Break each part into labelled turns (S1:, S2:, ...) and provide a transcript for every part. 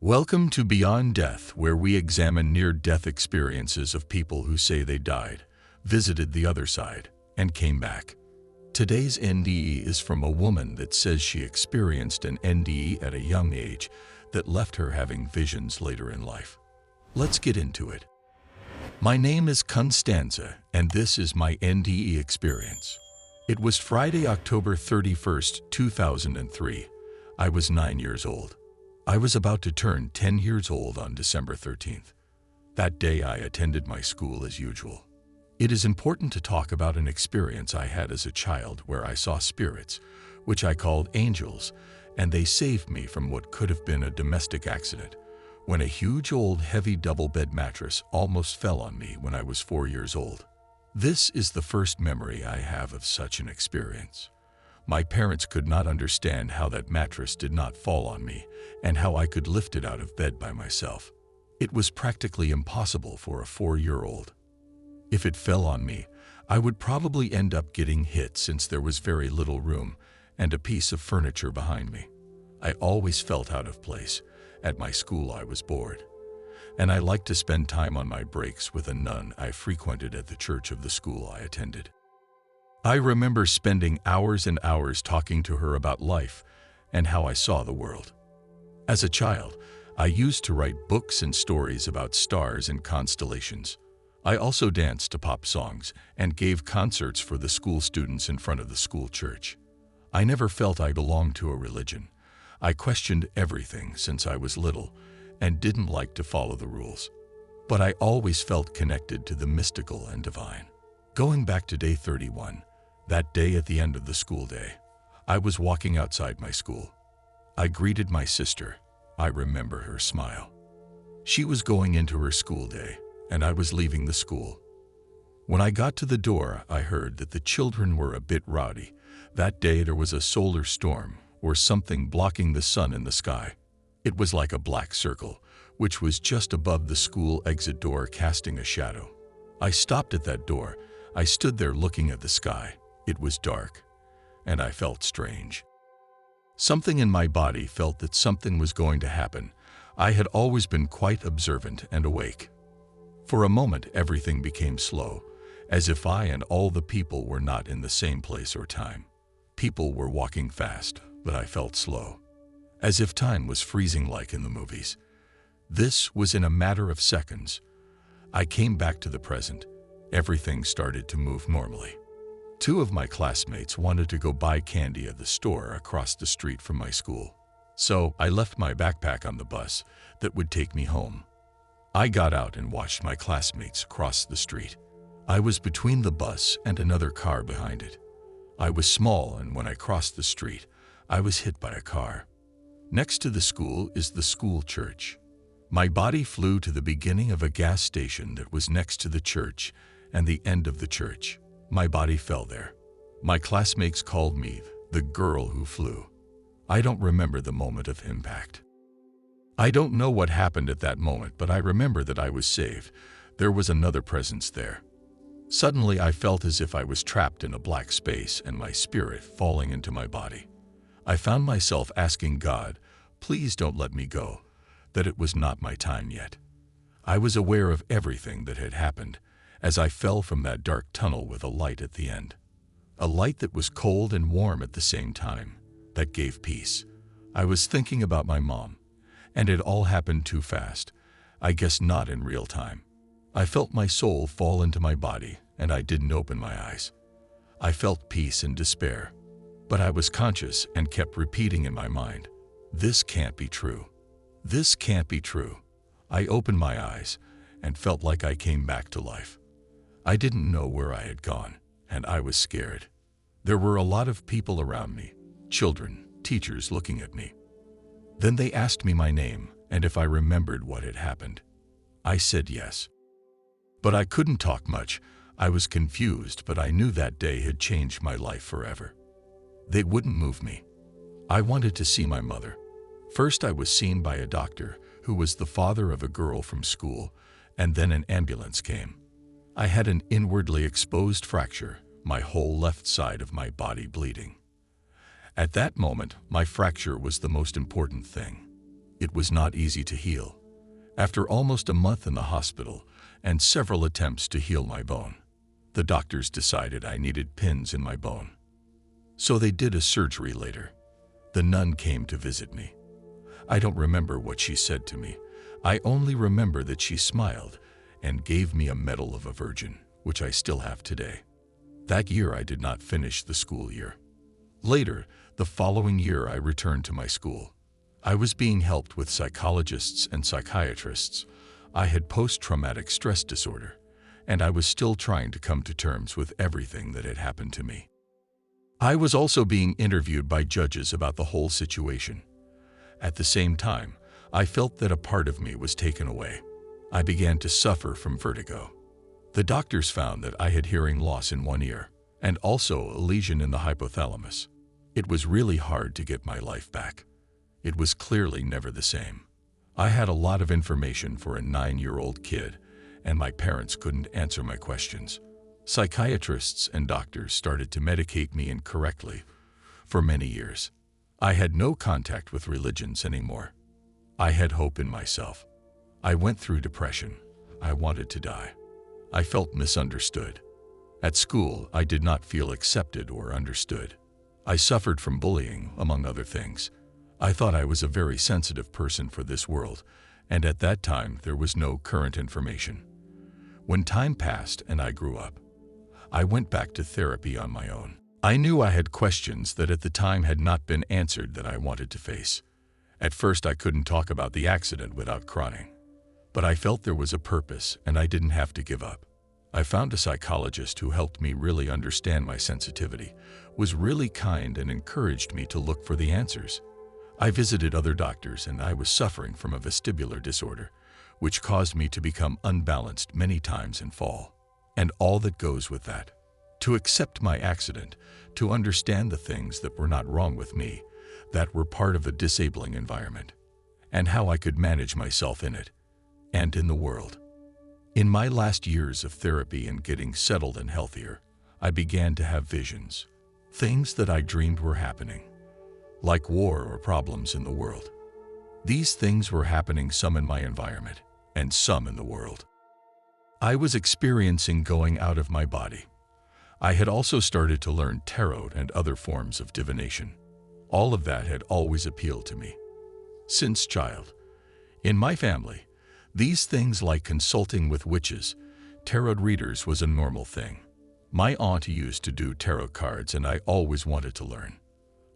S1: Welcome to Beyond Death, where we examine near-death experiences of people who say they died, visited the other side, and came back. Today's NDE is from a woman that says she experienced an NDE at a young age that left her having visions later in life. Let's get into it. My name is Constanza, and this is my NDE experience. It was Friday, October 31st, 2003. I was 9 years old. I was about to turn 10 years old on December 13th. That day I attended my school as usual. It is important to talk about an experience I had as a child where I saw spirits, which I called angels, and they saved me from what could have been a domestic accident, when a huge old heavy double bed mattress almost fell on me when I was 4 years old. This is the first memory I have of such an experience. My parents could not understand how that mattress did not fall on me and how I could lift it out of bed by myself. It was practically impossible for a 4-year-old. If it fell on me, I would probably end up getting hit since there was very little room and a piece of furniture behind me. I always felt out of place. At my school I was bored, and I liked to spend time on my breaks with a nun I frequented at the church of the school I attended. I remember spending hours and hours talking to her about life and how I saw the world. As a child, I used to write books and stories about stars and constellations. I also danced to pop songs and gave concerts for the school students in front of the school church. I never felt I belonged to a religion. I questioned everything since I was little and didn't like to follow the rules. But I always felt connected to the mystical and divine. Going back to day 31, that day at the end of the school day, I was walking outside my school. I greeted my sister. I remember her smile. She was going into her school day, and I was leaving the school. When I got to the door, I heard that the children were a bit rowdy. That day there was a solar storm, or something blocking the sun in the sky. It was like a black circle, which was just above the school exit door, casting a shadow. I stopped at that door. I stood there looking at the sky. It was dark, and I felt strange. Something in my body felt that something was going to happen. I had always been quite observant and awake. For a moment, everything became slow, as if I and all the people were not in the same place or time. People were walking fast, but I felt slow, as if time was freezing like in the movies. This was in a matter of seconds. I came back to the present. Everything started to move normally. 2 of my classmates wanted to go buy candy at the store across the street from my school. So I left my backpack on the bus that would take me home. I got out and watched my classmates cross the street. I was between the bus and another car behind it. I was small, and when I crossed the street, I was hit by a car. Next to the school is the school church. My body flew to the beginning of a gas station that was next to the church and the end of the church. My body fell there. My classmates called me the girl who flew. I don't remember the moment of impact. I don't know what happened at that moment, but I remember that I was saved. There was another presence there. Suddenly I felt as if I was trapped in a black space and my spirit falling into my body. I found myself asking God, please don't let me go, that it was not my time yet. I was aware of everything that had happened as I fell from that dark tunnel with a light at the end. A light that was cold and warm at the same time, that gave peace. I was thinking about my mom, and it all happened too fast. I guess not in real time. I felt my soul fall into my body, and I didn't open my eyes. I felt peace and despair, but I was conscious and kept repeating in my mind, this can't be true. This can't be true. I opened my eyes and felt like I came back to life. I didn't know where I had gone, and I was scared. There were a lot of people around me, children, teachers looking at me. Then they asked me my name and if I remembered what had happened. I said yes. But I couldn't talk much. I was confused, but I knew that day had changed my life forever. They wouldn't move me. I wanted to see my mother. First I was seen by a doctor who was the father of a girl from school, and then an ambulance came. I had an inwardly exposed fracture, my whole left side of my body bleeding. At that moment, my fracture was the most important thing. It was not easy to heal. After almost a month in the hospital and several attempts to heal my bone, the doctors decided I needed pins in my bone. So they did a surgery later. The nun came to visit me. I don't remember what she said to me. I only remember that she smiled and gave me a medal of a virgin, which I still have today. That year I did not finish the school year. Later, the following year I returned to my school. I was being helped with psychologists and psychiatrists. I had post-traumatic stress disorder, and I was still trying to come to terms with everything that had happened to me. I was also being interviewed by judges about the whole situation. At the same time, I felt that a part of me was taken away. I began to suffer from vertigo. The doctors found that I had hearing loss in one ear and also a lesion in the hypothalamus. It was really hard to get my life back. It was clearly never the same. I had a lot of information for a 9-year-old kid, and my parents couldn't answer my questions. Psychiatrists and doctors started to medicate me incorrectly. For many years, I had no contact with religions anymore. I had hope in myself. I went through depression. I wanted to die. I felt misunderstood. At school, I did not feel accepted or understood. I suffered from bullying, among other things. I thought I was a very sensitive person for this world, and at that time there was no current information. When time passed and I grew up, I went back to therapy on my own. I knew I had questions that at the time had not been answered that I wanted to face. At first I couldn't talk about the accident without crying. But I felt there was a purpose and I didn't have to give up. I found a psychologist who helped me really understand my sensitivity, was really kind and encouraged me to look for the answers. I visited other doctors and I was suffering from a vestibular disorder, which caused me to become unbalanced many times and fall. And all that goes with that. To accept my accident, to understand the things that were not wrong with me, that were part of a disabling environment, and how I could manage myself in it, and in the world. In my last years of therapy and getting settled and healthier, I began to have visions, things that I dreamed were happening, like war or problems in the world. These things were happening, some in my environment and some in the world. I was experiencing going out of my body. I had also started to learn tarot and other forms of divination. All of that had always appealed to me. Since child, in my family, these things like consulting with witches, tarot readers was a normal thing. My aunt used to do tarot cards and I always wanted to learn.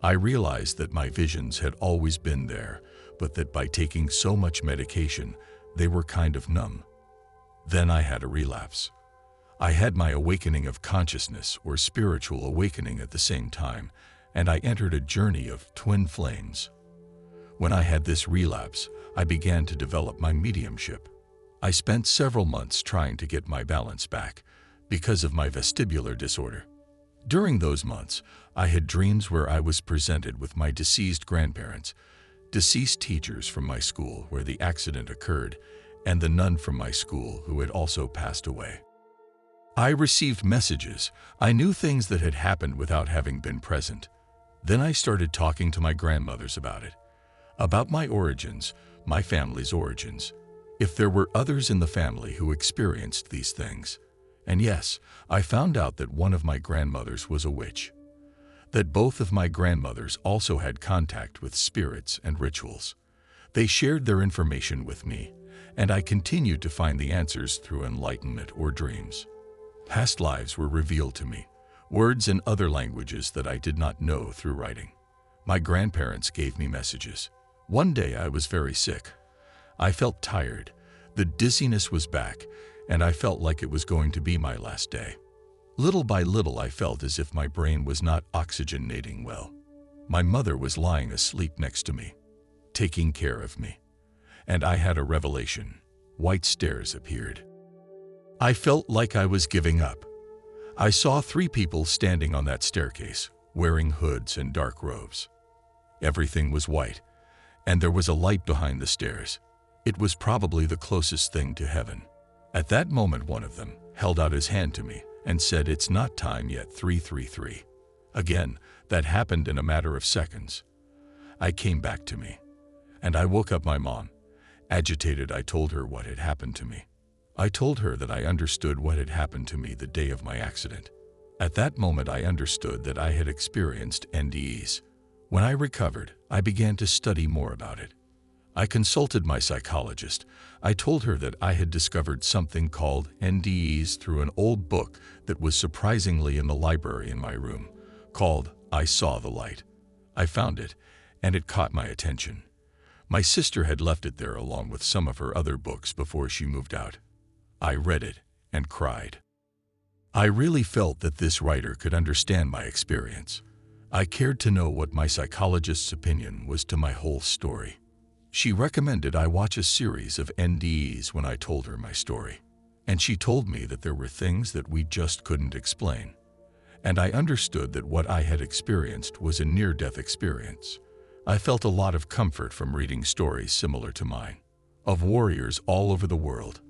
S1: I realized that my visions had always been there, but that by taking so much medication, they were kind of numb. Then I had a relapse. I had my awakening of consciousness or spiritual awakening at the same time, and I entered a journey of twin flames. When I had this relapse, I began to develop my mediumship. I spent several months trying to get my balance back because of my vestibular disorder. During those months, I had dreams where I was presented with my deceased grandparents, deceased teachers from my school where the accident occurred, and the nun from my school who had also passed away. I received messages. I knew things that had happened without having been present. Then I started talking to my grandmothers about it, about my origins, my family's origins, if there were others in the family who experienced these things. And yes, I found out that one of my grandmothers was a witch, that both of my grandmothers also had contact with spirits and rituals. They shared their information with me, and I continued to find the answers through enlightenment or dreams. Past lives were revealed to me, words in other languages that I did not know through writing. My grandparents gave me messages. One day I was very sick. I felt tired. The dizziness was back, and I felt like it was going to be my last day. Little by little I felt as if my brain was not oxygenating well. My mother was lying asleep next to me, taking care of me. And I had a revelation. White stairs appeared. I felt like I was giving up. I saw 3 people standing on that staircase, wearing hoods and dark robes. Everything was white, and there was a light behind the stairs. It was probably the closest thing to heaven. At that moment, one of them held out his hand to me and said, "It's not time yet, 333. Again, that happened in a matter of seconds. I came back to me. and I woke up my mom. Agitated, I told her what had happened to me. I told her that I understood what had happened to me the day of my accident. At that moment, I understood that I had experienced NDEs. When I recovered, I began to study more about it. I consulted my psychologist. I told her that I had discovered something called NDEs through an old book that was surprisingly in the library in my room, called I Saw the Light. I found it, and it caught my attention. My sister had left it there along with some of her other books before she moved out. I read it and cried. I really felt that this writer could understand my experience. I cared to know what my psychologist's opinion was to my whole story. She recommended I watch a series of NDEs when I told her my story, and she told me that there were things that we just couldn't explain. And I understood that what I had experienced was a near-death experience. I felt a lot of comfort from reading stories similar to mine, of warriors all over the world.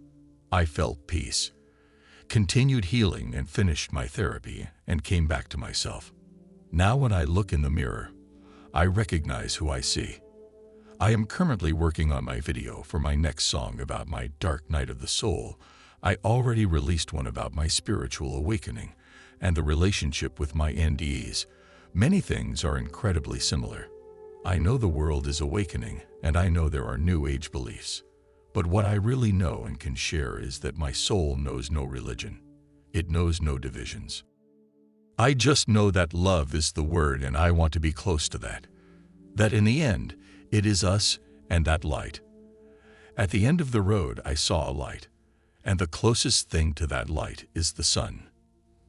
S1: I felt peace, continued healing, and finished my therapy and came back to myself. Now when I look in the mirror, I recognize who I see. I am currently working on my video for my next song about my dark night of the soul. I already released one about my spiritual awakening and the relationship with my NDEs. Many things are incredibly similar. I know the world is awakening, and I know there are new age beliefs. But what I really know and can share is that my soul knows no religion. It knows no divisions. I just know that love is the word, and I want to be close to that. That in the end, it is us and that light. At the end of the road, I saw a light, and the closest thing to that light is the sun.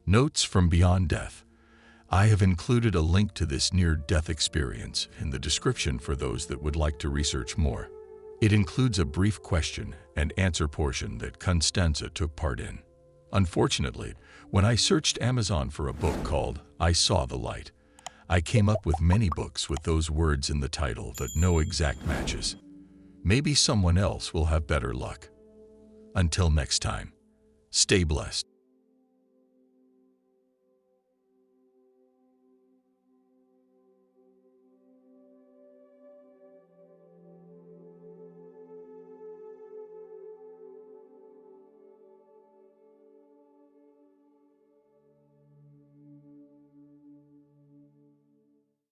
S1: Notes from Beyond Death. I have included a link to this near-death experience in the description for those that would like to research more. It includes a brief question and answer portion that Constanza took part in. Unfortunately, when I searched Amazon for a book called I Saw the Light, I came up with many books with those words in the title that no exact matches. Maybe someone else will have better luck. Until next time, stay blessed.